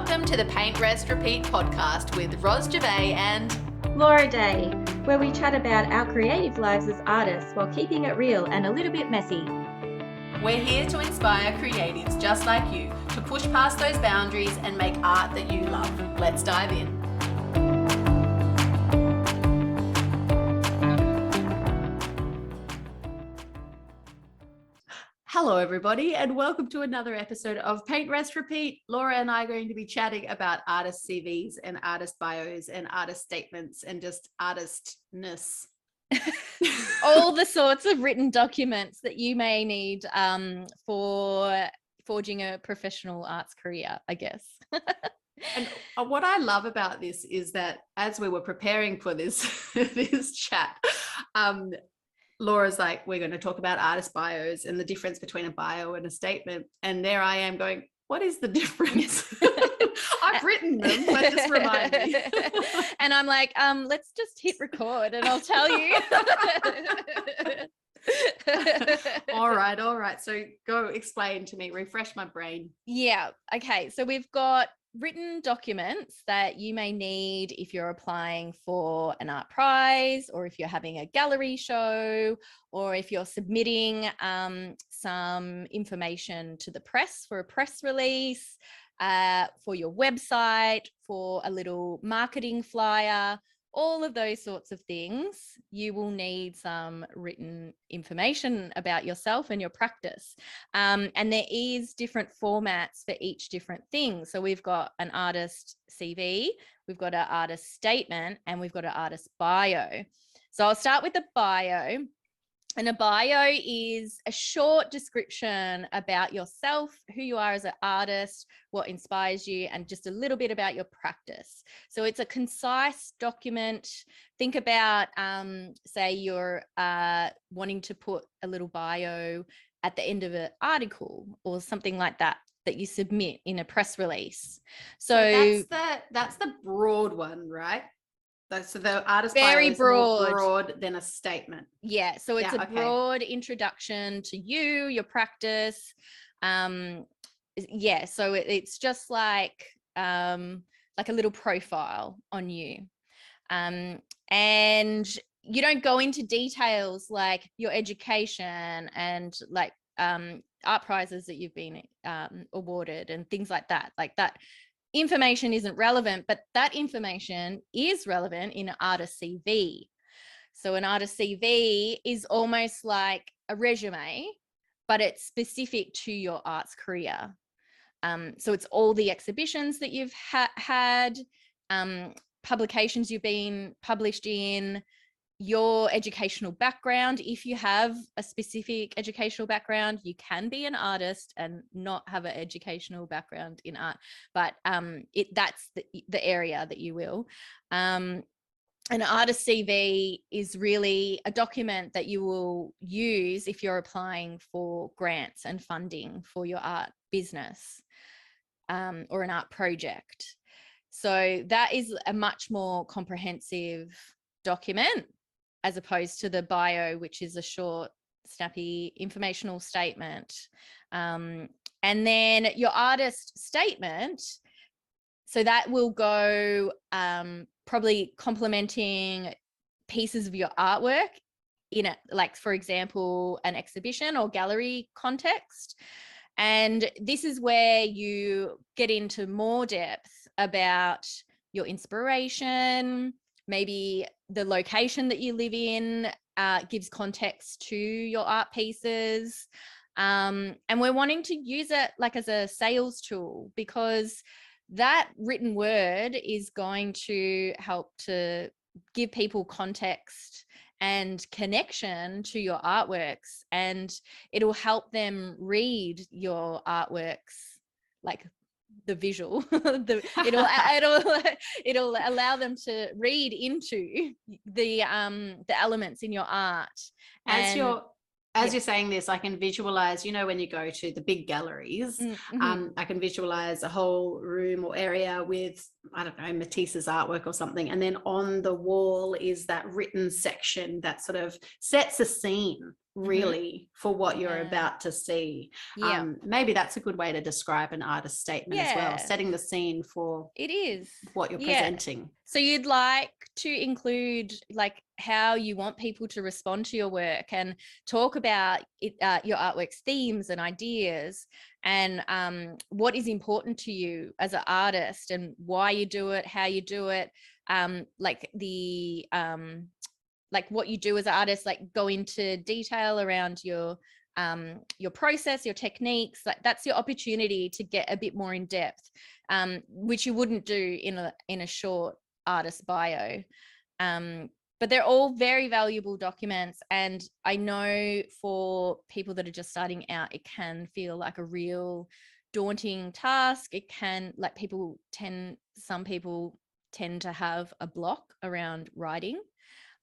Welcome to the Paint, Rest, Repeat podcast with Ros Gervais and Laura Day, where we chat about our creative lives as artists while keeping it real and a little bit messy. We're here to inspire creatives just like you to push past those boundaries and make art that you love. Let's dive in. Hello, everybody, and welcome to another episode of Paint, Rest, Repeat. Laura and I are going to be chatting about artist CVs and artist bios and artist statements and just artistness. All the sorts of written documents that you may need for forging a professional arts career, I guess. And what I love about this is that as we were preparing for this this chat, Laura's like, we're going to talk about artist bios and the difference between a bio and a statement. And there I am going, what is the difference? I've written them, but just remind me. And I'm like, let's just hit record and I'll tell you. All right. So go explain to me, refresh my brain. Yeah. Okay. So we've got written documents that you may need if you're applying for an art prize, or if you're having a gallery show, or if you're submitting some information to the press for a press release, for your website, for a little marketing flyer. All of those sorts of things, you will need some written information about yourself and your practice. And there is different formats for each different thing. So we've got an artist CV, we've got an artist statement, and we've got an artist bio. So I'll start with the bio. And a bio is a short description about yourself, who you are as an artist, what inspires you, and just a little bit about your practice. So it's a concise document. Think about, say you're wanting to put a little bio at the end of an article or something like that you submit in a press release. So that's the broad one, right? So the artist very bio is more broad than a statement. Yeah. So it's broad introduction to you, your practice. Yeah. So it's just like a little profile on you. And you don't go into details like your education and like art prizes that you've been awarded and things like that. Like that information isn't relevant, but that information is relevant in an artist CV. So an artist CV is almost like a resume, but it's specific to your arts career. So it's all the exhibitions that you've had, publications you've been published in, your educational background. If you have a specific educational background, you can be an artist and not have an educational background in art, but that's the area that you will. An artist CV is really a document that you will use if you're applying for grants and funding for your art business or an art project. So that is a much more comprehensive document as opposed to the bio, which is a short, snappy informational statement. And then your artist statement, so that will go probably complementing pieces of your artwork in it, like, for example, an exhibition or gallery context. And this is where you get into more depth about your inspiration, maybe the location that you live in gives context to your art pieces. And we're wanting to use it like as a sales tool, because that written word is going to help to give people context and connection to your artworks, and it'll help them read your artworks, like the visual. It'll allow them to read into the elements in your art. As you're saying this, I can visualize, when you go to the big galleries, I can visualize a whole room or area with, I don't know, Matisse's artwork or something. And then on the wall is that written section that sort of sets a scene, really for what you're Yeah. about to see. Yeah. Maybe that's a good way to describe an artist statement as well, Yeah. setting the scene for It is. what you're Yeah. presenting. So you'd like to include like how you want people to respond to your work and talk about it, your artwork's themes and ideas, and what is important to you as an artist and why you do it, how you do it, like the like what you do as an artist, like go into detail around your process, your techniques. Like that's your opportunity to get a bit more in depth, which you wouldn't do in a short artist bio. But they're all very valuable documents, and I know for people that are just starting out, it can feel like a real daunting task. It can, like, some people tend to have a block around writing,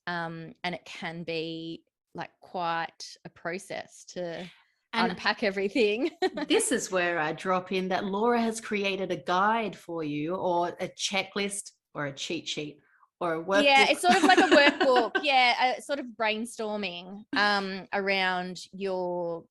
and it can be like quite a process to unpack everything. This is where I drop in that Laura has created a guide for you, or a checklist, or a cheat sheet, or a workbook. Yeah, it's sort of like a workbook. Yeah, a sort of brainstorming around your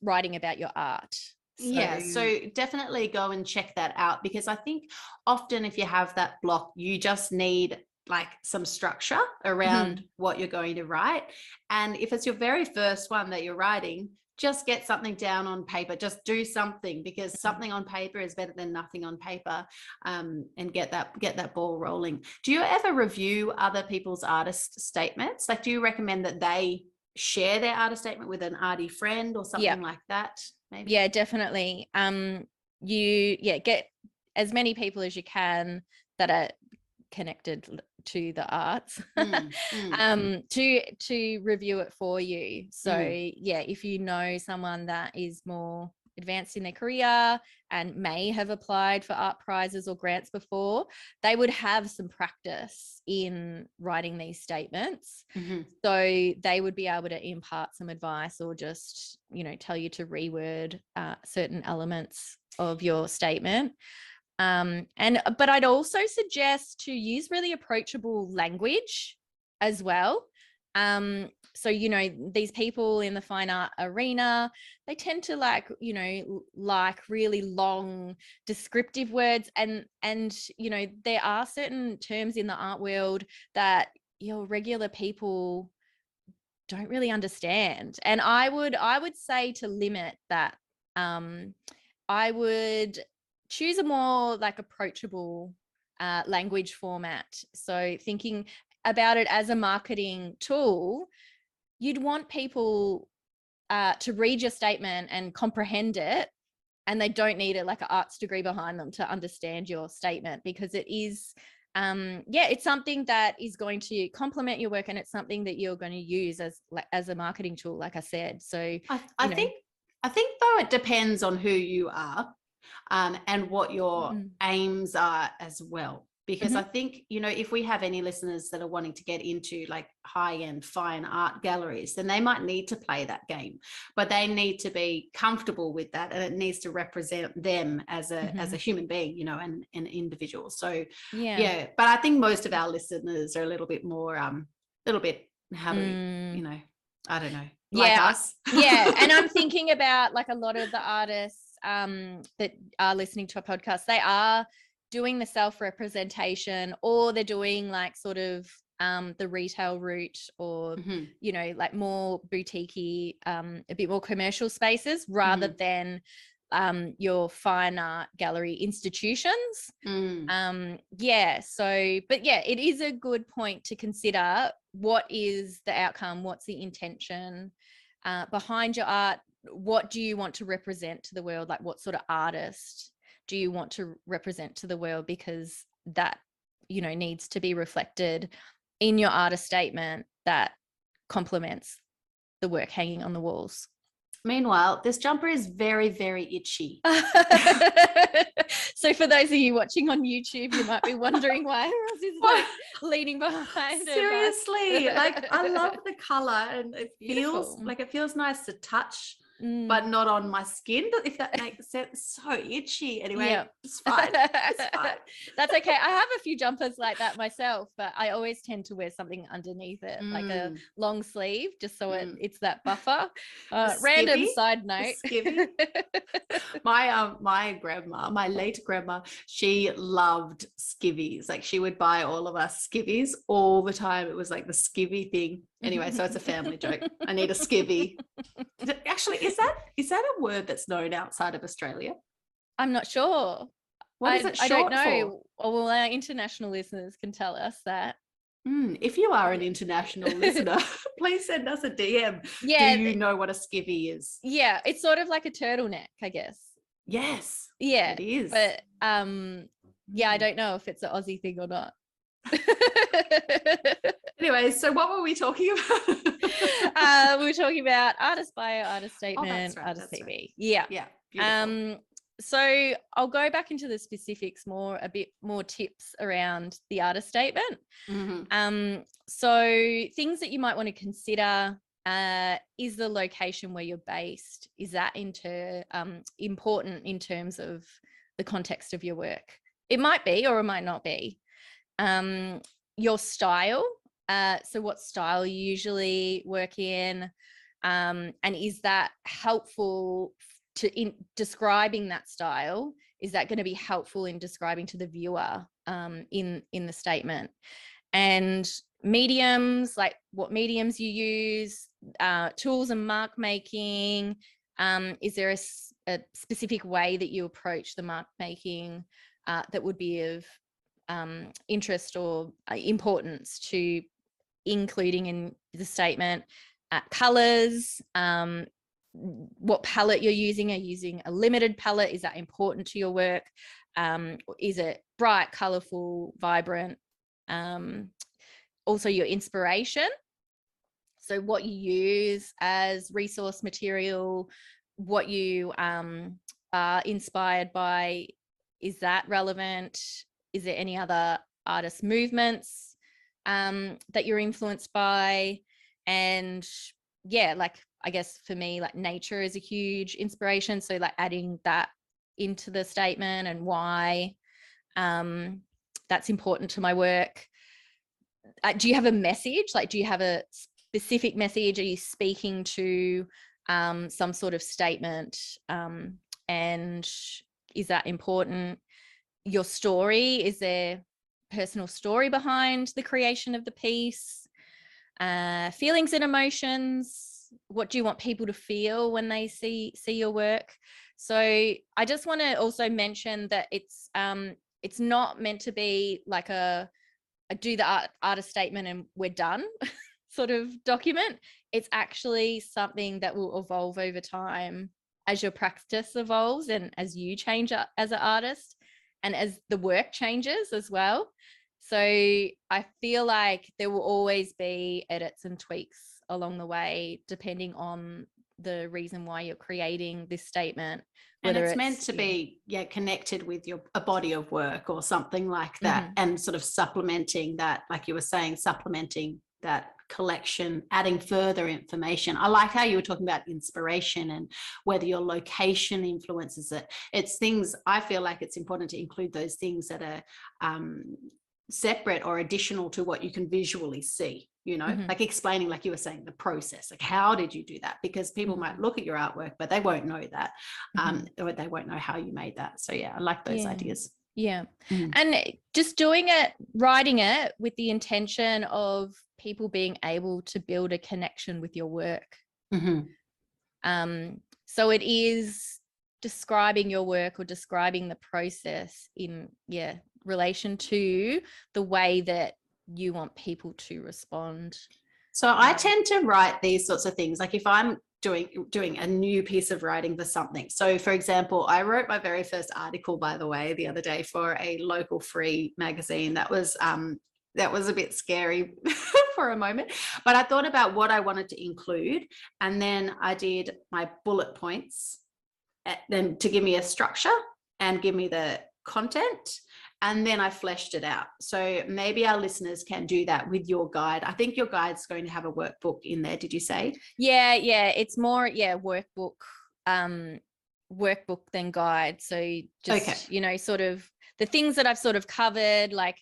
writing about your art. So definitely go and check that out, because I think often if you have that block, you just need like some structure around what you're going to write. And if it's your very first one that you're writing, just get something down on paper. Just do something, because something on paper is better than nothing on paper, and get that ball rolling. Do you ever review other people's artist statements? Like, do you recommend that they share their artist statement with an arty friend or something like that? Maybe? Yeah, definitely. Get as many people as you can that are connected to the arts to review it for you. So if you know someone that is more advanced in their career and may have applied for art prizes or grants before, they would have some practice in writing these statements. So they would be able to impart some advice, or just, tell you to reword certain elements of your statement. But I'd also suggest to use really approachable language as well. So, these people in the fine art arena, they tend to like really long descriptive words, and there are certain terms in the art world that your regular people don't really understand. And I would say to limit that. I would choose a more like approachable language format. So thinking about it as a marketing tool, you'd want people to read your statement and comprehend it, and they don't need like an arts degree behind them to understand your statement, because it is it's something that is going to complement your work, and it's something that you're going to use as a marketing tool, like I said. So I think though it depends on who you are and what your aims are as well. Because I think, if we have any listeners that are wanting to get into like high-end fine art galleries, then they might need to play that game, but they need to be comfortable with that, and it needs to represent them as a human being, and an individual. So but I think most of our listeners are a little bit more I don't know, like us. And I'm thinking about like a lot of the artists that are listening to a podcast, they are doing the self-representation, or they're doing like sort of the retail route, or like more boutique-y, a bit more commercial spaces, rather than your fine art gallery institutions. It is a good point to consider. What is the outcome? What's the intention behind your art? What do you want to represent to the world? Like, what sort of artist do you want to represent to the world? Because that, needs to be reflected in your artist statement that complements the work hanging on the walls. Meanwhile, this jumper is very, very itchy. So for those of you watching on YouTube, you might be wondering why Roz is like leaning behind. Seriously, like I love the color, and it feels beautiful. like it feels nice to touch. but not on my skin, if that makes sense. So itchy. Anyway, Yeah. it's fine. It's fine. That's okay. I have a few jumpers like that myself, but I always tend to wear something underneath it, like a long sleeve, just so it's that buffer. Random side note. My grandma, my late grandma, she loved skivvies. Like she would buy all of us skivvies all the time. It was like the skivvy thing. Anyway, so it's a family joke. I need a skivvy. Actually, is that a word that's known outside of Australia? I'm not sure. What is it short I don't know. for? Well, our international listeners can tell us that. If you are an international listener, please send us a DM. Yeah. Do you know what a skivvy is? Yeah, it's sort of like a turtleneck, I guess. Yes. Yeah, it is. But yeah, I don't know if it's an Aussie thing or not. Anyway, so what were we talking about? We were talking about artist bio, artist statement, artist CV. Right. Yeah. Beautiful. So I'll go back into the specifics a bit more tips around the artist statement. So things that you might want to consider, is the location where you're based, is that important in terms of the context of your work? It might be, or it might not be. Your style, so what style you usually work in, and is that helpful in describing that style? Is that going to be helpful in describing to the viewer in the statement? And mediums, like what mediums you use, tools and mark making. Is there a specific way that you approach the mark making that would be of interest or importance to including in the statement? Colors, what palette you're using. Are you using a limited palette? Is that important to your work? Is it bright, colorful, vibrant? Also your inspiration. So what you use as resource material, what you are inspired by, is that relevant? Is there any other artist movements that you're influenced by? And yeah, like, I guess for me, like nature is a huge inspiration. So like adding that into the statement and why that's important to my work. Do you have a message? Like, do you have a specific message? Are you speaking to some sort of statement? And is that important? Your story, is there personal story behind the creation of the piece? Feelings and emotions. What do you want people to feel when they see your work? So I just want to also mention that it's not meant to be like a do the artist statement and we're done sort of document. It's actually something that will evolve over time as your practice evolves and as you change as an artist and as the work changes as well. So I feel like there will always be edits and tweaks along the way, depending on the reason why you're creating this statement. And it's meant to be connected with a body of work or something like that, and sort of supplementing that, like you were saying, supplementing that collection, adding further information. I like how you were talking about inspiration and whether your location influences it. It's things, I feel like it's important to include those things that are separate or additional to what you can visually see, like explaining, like you were saying, the process, like how did you do that? Because people might look at your artwork, but they won't know that, or they won't know how you made that. So yeah, I like those ideas. Yeah. And just doing it, writing it with the intention of people being able to build a connection with your work. So it is describing your work or describing the process in relation to the way that you want people to respond. So I tend to write these sorts of things, like if I'm doing a new piece of writing for something. So for example, I wrote my very first article, by the way, the other day for a local free magazine. That was a bit scary for a moment, but I thought about what I wanted to include, and then I did my bullet points then to give me a structure and give me the content. and then I fleshed it out. So maybe our listeners can do that with your guide. I think your guide's going to have a workbook in there. Did you say? Yeah, it's more workbook than guide. So just sort of the things that I've sort of covered, like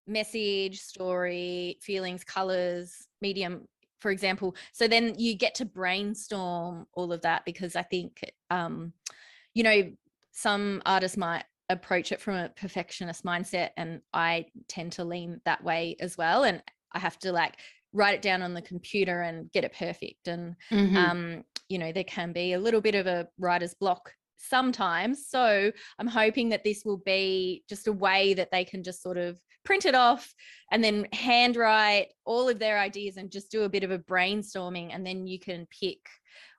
message, story, feelings, colors, medium, for example. So then you get to brainstorm all of that, because I think some artists might approach it from a perfectionist mindset, and I tend to lean that way as well, and I have to like write it down on the computer and get it perfect. And there can be a little bit of a writer's block sometimes. So I'm hoping that this will be just a way that they can just sort of print it off and then handwrite all of their ideas and just do a bit of a brainstorming, and then you can pick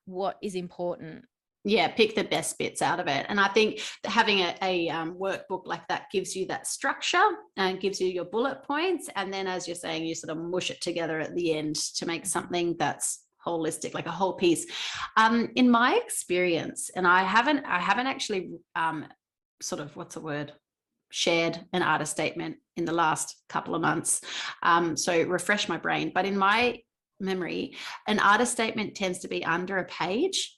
what is important. Yeah, pick the best bits out of it. And I think having a workbook like that gives you that structure and gives you your bullet points. And then, as you're saying, you sort of mush it together at the end to make something that's holistic, like a whole piece. In my experience, and I haven't actually sort of, what's the word, shared an artist statement in the last couple of months. So refresh my brain. But in my memory, an artist statement tends to be under a page.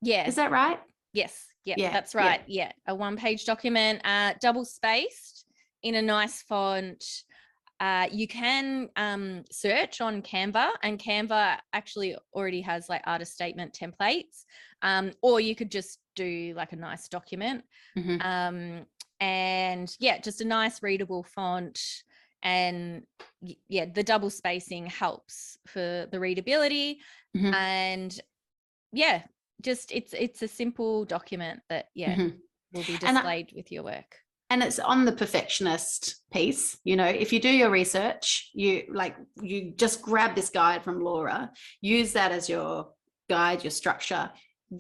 Yeah. Is that right? Yes. Yeah, that's right. Yeah. A one-page document, double spaced in a nice font. You can search on Canva, and Canva actually already has like artist statement templates, or you could just do like a nice document. And just a nice readable font. And the double spacing helps for the readability. And just it's a simple document that will be displayed with your work. And it's on the perfectionist piece. If you do your research, you just grab this guide from Laura, use that as your guide, your structure,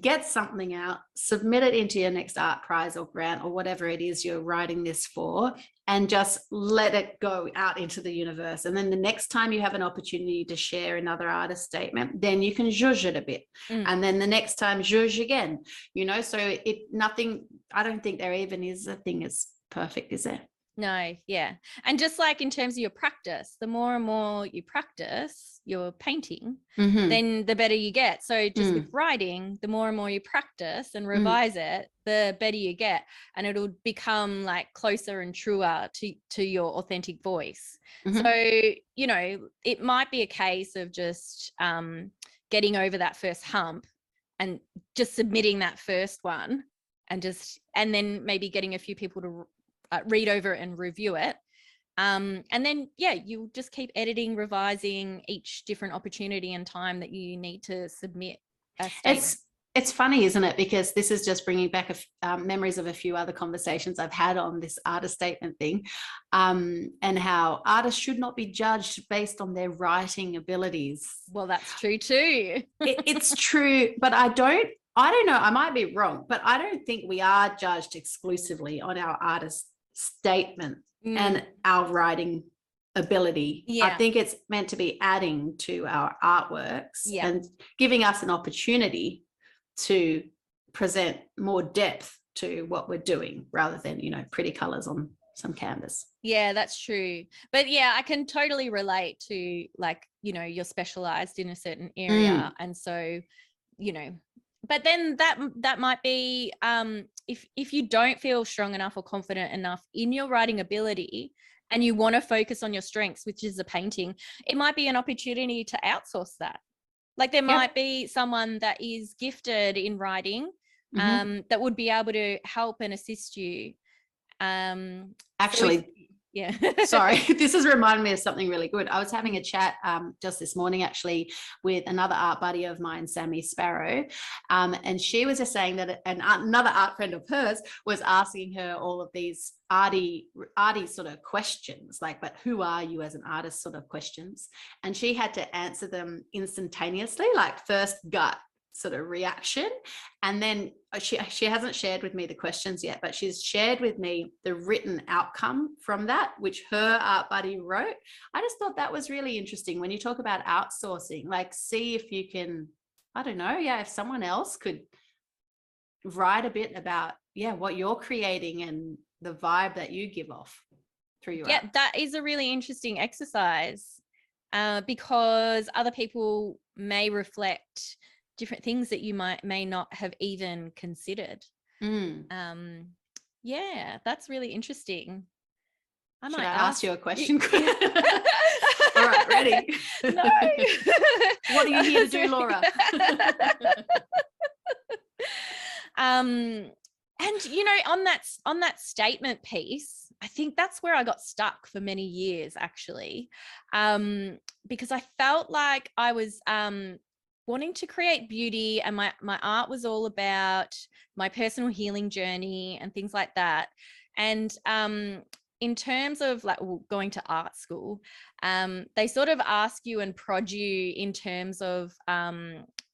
get something out, submit it into your next art prize or grant or whatever it is you're writing this for, and just let it go out into the universe. And then the next time you have an opportunity to share another artist statement, then you can zhuzh it a bit. And then the next time, zhuzh again, so I don't think there even is a thing as perfect, is there? No, yeah. And just like in terms of your practice, the more and more you practice your painting, then the better you get. So just with writing, the more and more you practice and revise it, the better you get. And it'll become like closer and truer to your authentic voice. So, it might be a case of just getting over that first hump and just submitting that first one, and then maybe getting a few people to read over and review it. And then, you'll just keep editing, revising each different opportunity and time that you need to submit a statement. It's funny, isn't it? Because this is just bringing back memories of a few other conversations I've had on this artist statement thing, and how artists should not be judged based on their writing abilities. Well, that's true too. It's true, but I don't know, I might be wrong, but I don't think we are judged exclusively on our artist statement and our writing ability. I think it's meant to be adding to our artworks and giving us an opportunity to present more depth to what we're doing, rather than pretty colors on some canvas. Yeah, that's true. But I can totally relate to, like, you're specialized in a certain area, and so but then that might be if you don't feel strong enough or confident enough in your writing ability, and you want to focus on your strengths, which is the painting, it might be an opportunity to outsource that. Like, there might be someone that is gifted in writing that would be able to help and assist you. Actually, sorry, this has reminded me of something really good. I was having a chat just this morning, actually, with another art buddy of mine, Sammy Sparrow, and she was just saying that another art friend of hers was asking her all of these arty sort of questions, like, but who are you as an artist sort of questions, and she had to answer them instantaneously, like first gut sort of reaction. And then she hasn't shared with me the questions yet, but she's shared with me the written outcome from that, which her art buddy wrote. I just thought that was really interesting when you talk about outsourcing. Like, see if you can, I don't know, if someone else could write a bit about what you're creating and the vibe that you give off. through your Yeah, art. that is a really interesting exercise, because other people may reflect different things that you may not have even considered. Yeah, that's really interesting. Should I ask you a question? Yeah. All right, ready? No. What are you here to do, Laura? And you know, on that statement piece, I think that's where I got stuck for many years, actually, because I felt like I was wanting to create beauty, and my art was all about my personal healing journey and things like that. And in terms of like going to art school, they sort of ask you and prod you in terms of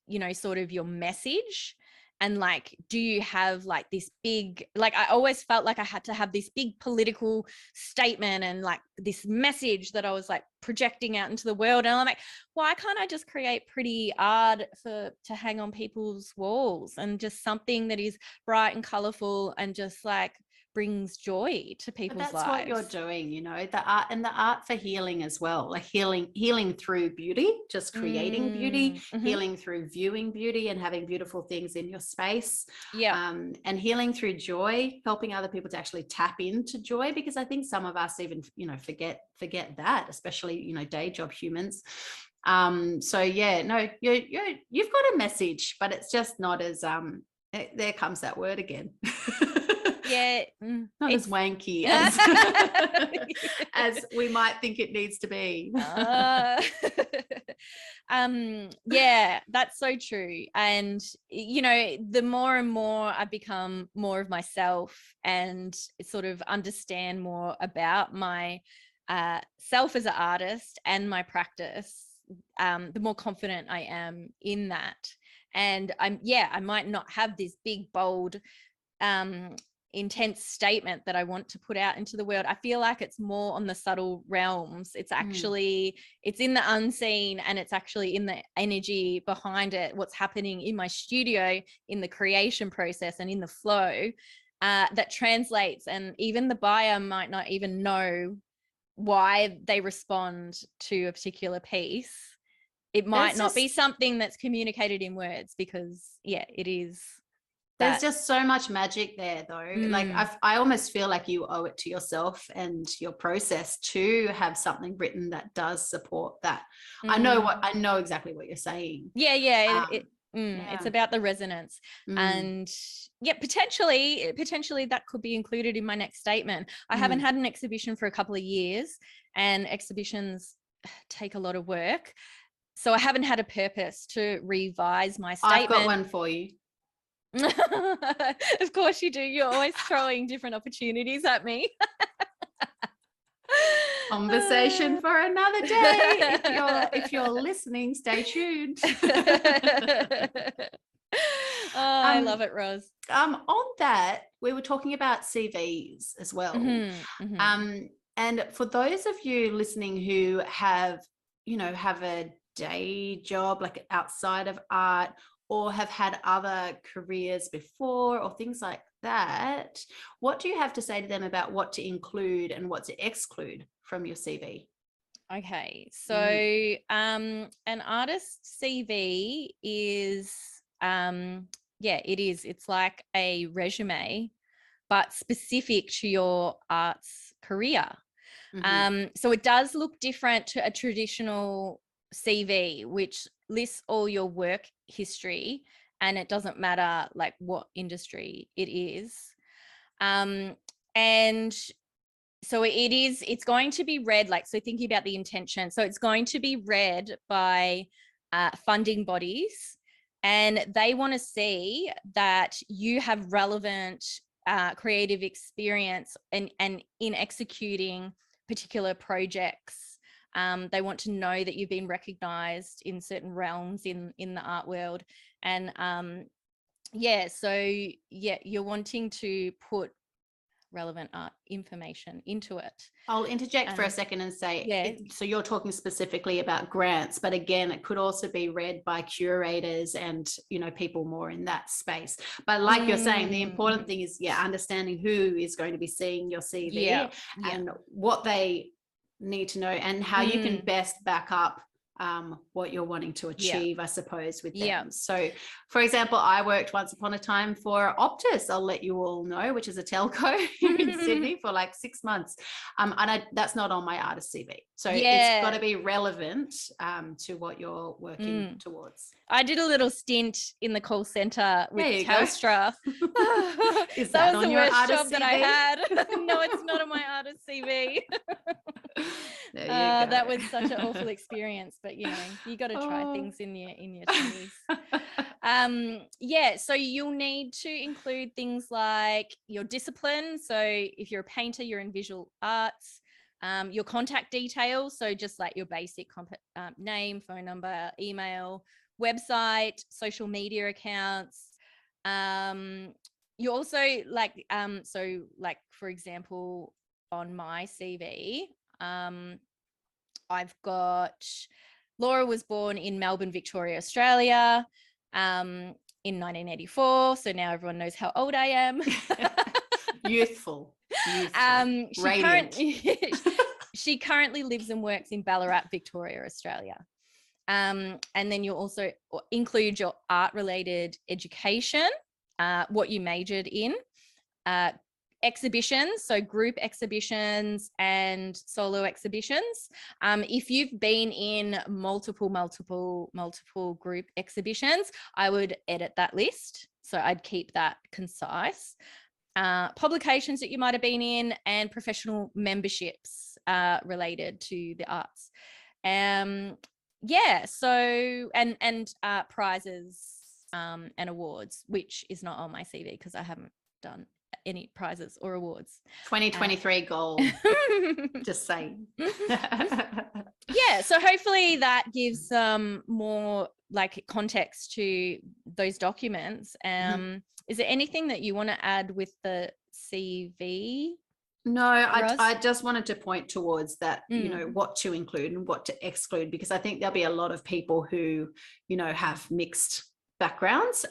you know, sort of your message. And like, do you have like this big, like, I always felt like I had to have this big political statement and like this message that I was like projecting out into the world. And I'm like, why can't I just create pretty art to hang on people's walls, and just something that is bright and colorful and just like brings joy to people's But that's lives. what you're doing, you know, the art, and the art for healing as well, like healing through beauty, just creating beauty, healing through viewing beauty and having beautiful things in your space. And healing through joy, helping other people to actually tap into joy, because I think some of us even, you know, forget that, especially, you know, day job humans. So yeah, no, you've got a message, but it's just not as there comes that word again. Yeah, not as wanky as we might think it needs to be. Yeah, that's so true. And you know, the more and more I become more of myself and sort of understand more about my self as an artist and my practice, the more confident I am in that. And I might not have this big bold intense statement that I want to put out into the world. I feel like it's more on the subtle realms. It's actually it's in the unseen, and it's actually in the energy behind it, what's happening in my studio, in the creation process and in the flow, that translates. And even the buyer might not even know why they respond to a particular piece. It might not be something that's communicated in words, because it is. There's just so much magic there, though. Like I almost feel like you owe it to yourself and your process to have something written that does support that. I know exactly what you're saying. It's about the resonance. And potentially that could be included in my next statement. I haven't had an exhibition for a couple of years, and exhibitions take a lot of work, so I haven't had a purpose to revise my statement. I've got one for you. Of course you do. You're always throwing different opportunities at me. Conversation for another day. If you're listening, stay tuned. I love it, Roz. On that, we were talking about CVs as well. And for those of you listening who have a day job like outside of art, or have had other careers before or things like that, what do you have to say to them about what to include and what to exclude from your CV? Okay, so an artist's CV is it's like a resume, but specific to your arts career. So it does look different to a traditional CV, which lists all your work history, and it doesn't matter like what industry it is. And so it's going to be read, like, so thinking about the intention, so it's going to be read by funding bodies, and they want to see that you have relevant creative experience and in executing particular projects. They want to know that you've been recognized in certain realms in the art world. And you're wanting to put relevant art information into it. I'll interject for a second and say, yeah. So you're talking specifically about grants, but again, it could also be read by curators and, you know, people more in that space. But like you're saying, the important thing is, understanding who is going to be seeing your CV and what they need to know and how you can best back up what you're wanting to achieve, I suppose, with them. So, for example, I worked once upon a time for Optus, I'll let you all know, which is a telco in Sydney for like 6 months. And that's not on my artist CV. So it's got to be relevant to what you're working towards. I did a little stint in the call center with Telstra. Is that was the on your worst job CV? that I had. No, it's not on my artist CV. There you go. That was such an awful experience, but you know, you got to try things in your 20s. So you'll need to include things like your discipline. So if you're a painter, you're in visual arts. Your contact details, so just like your basic name, phone number, email, website, social media accounts. You also like for example, on my CV, I've got Laura was born in Melbourne, Victoria, Australia, in 1984. So now everyone knows how old I am. Youthful. She currently lives and works in Ballarat, Victoria, Australia. And then you'll also include your art-related education, what you majored in, exhibitions, so group exhibitions and solo exhibitions. If you've been in multiple group exhibitions, I would edit that list. So I'd keep that concise. Publications that you might have been in and professional memberships related to the arts. So and prizes and awards, which is not on my CV because I haven't done any prizes or awards. 2023 goal. Just saying. So hopefully that gives some more like context to those documents. Is there anything that you want to add with the CV? No, I just wanted to point towards that, you know, what to include and what to exclude, because I think there'll be a lot of people who, you know, have mixed backgrounds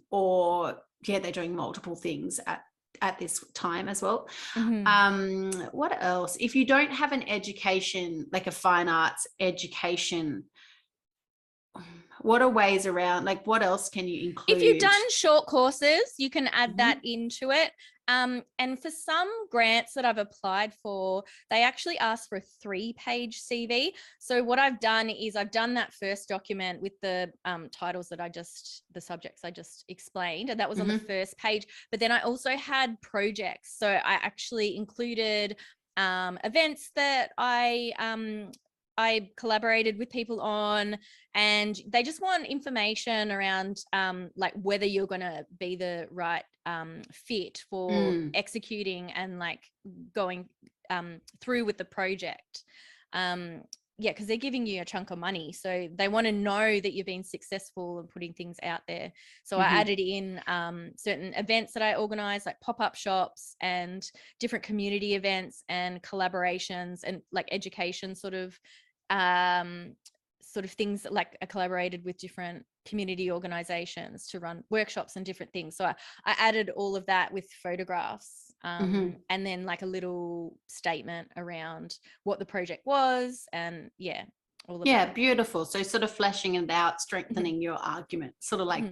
or they're doing multiple things at this time as well. What else? If you don't have an education, like a fine arts education, what are ways around, like what else can you include? If you've done short courses, you can add that into it. And for some grants that I've applied for, they actually ask for a 3-page CV. So what I've done is I've done that first document with the titles that the subjects I just explained, and that was on the first page. But then I also had projects. So I actually included events that I collaborated with people on, and they just want information around like whether you're going to be the right fit for executing and like going through with the project. Because they're giving you a chunk of money, so they want to know that you've been successful in putting things out there. So I added in certain events that I organized, like pop-up shops and different community events and collaborations and like education sort of things. Like I collaborated with different community organizations to run workshops and different things. So I added all of that with photographs and then like a little statement around what the project was and all of that. Beautiful. So sort of fleshing it out, strengthening your argument, sort of like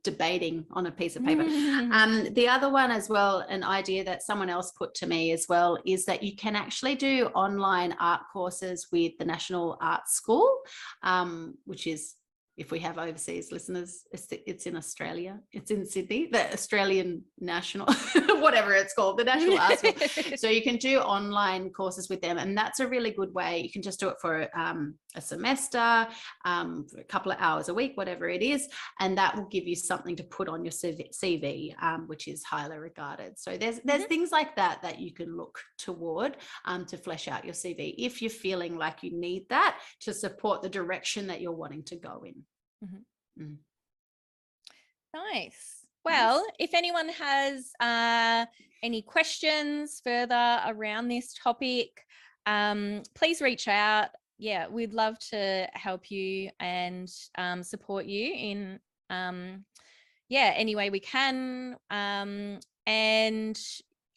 debating on a piece of paper. The other one as well, an idea that someone else put to me as well, is that you can actually do online art courses with the National Art School, which is, if we have overseas listeners, it's in Australia, it's in Sydney, the Australian National, whatever it's called, the National Art School. So you can do online courses with them, and that's a really good way. You can just do it for a semester, for a couple of hours a week, whatever it is, and that will give you something to put on your CV, which is highly regarded. So there's things like that you can look toward to flesh out your CV if you're feeling like you need that to support the direction that you're wanting to go in. Nice. Well, if anyone has any questions further around this topic, please reach out. Yeah, we'd love to help you and support you in any way we can. And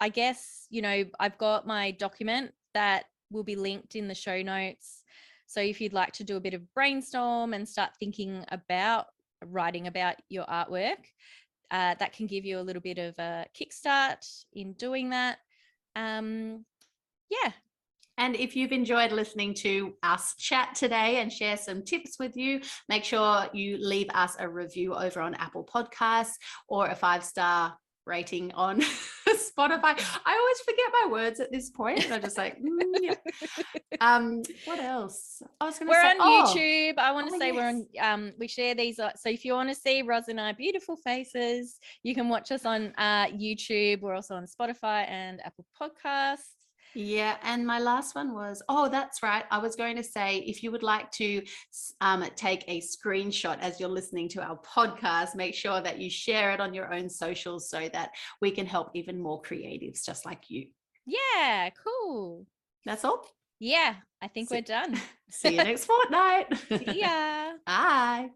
I guess, I've got my document that will be linked in the show notes. So if you'd like to do a bit of brainstorm and start thinking about writing about your artwork, that can give you a little bit of a kickstart in doing that. Yeah. And if you've enjoyed listening to us chat today and share some tips with you, make sure you leave us a review over on Apple Podcasts or a 5-star rating on Spotify. I always forget my words at this point. And I'm just like, yeah. What else? I was going to say, we're on YouTube. I want to say yes. we're on, we share these. So if you want to see Roz and I beautiful faces, you can watch us on YouTube. We're also on Spotify and Apple Podcasts. Yeah, and my last one was, that's right. I was going to say, if you would like to take a screenshot as you're listening to our podcast, make sure that you share it on your own socials so that we can help even more creatives just like you. Yeah, cool. That's all. Yeah, I think we're done. See you next fortnight. See ya. Bye.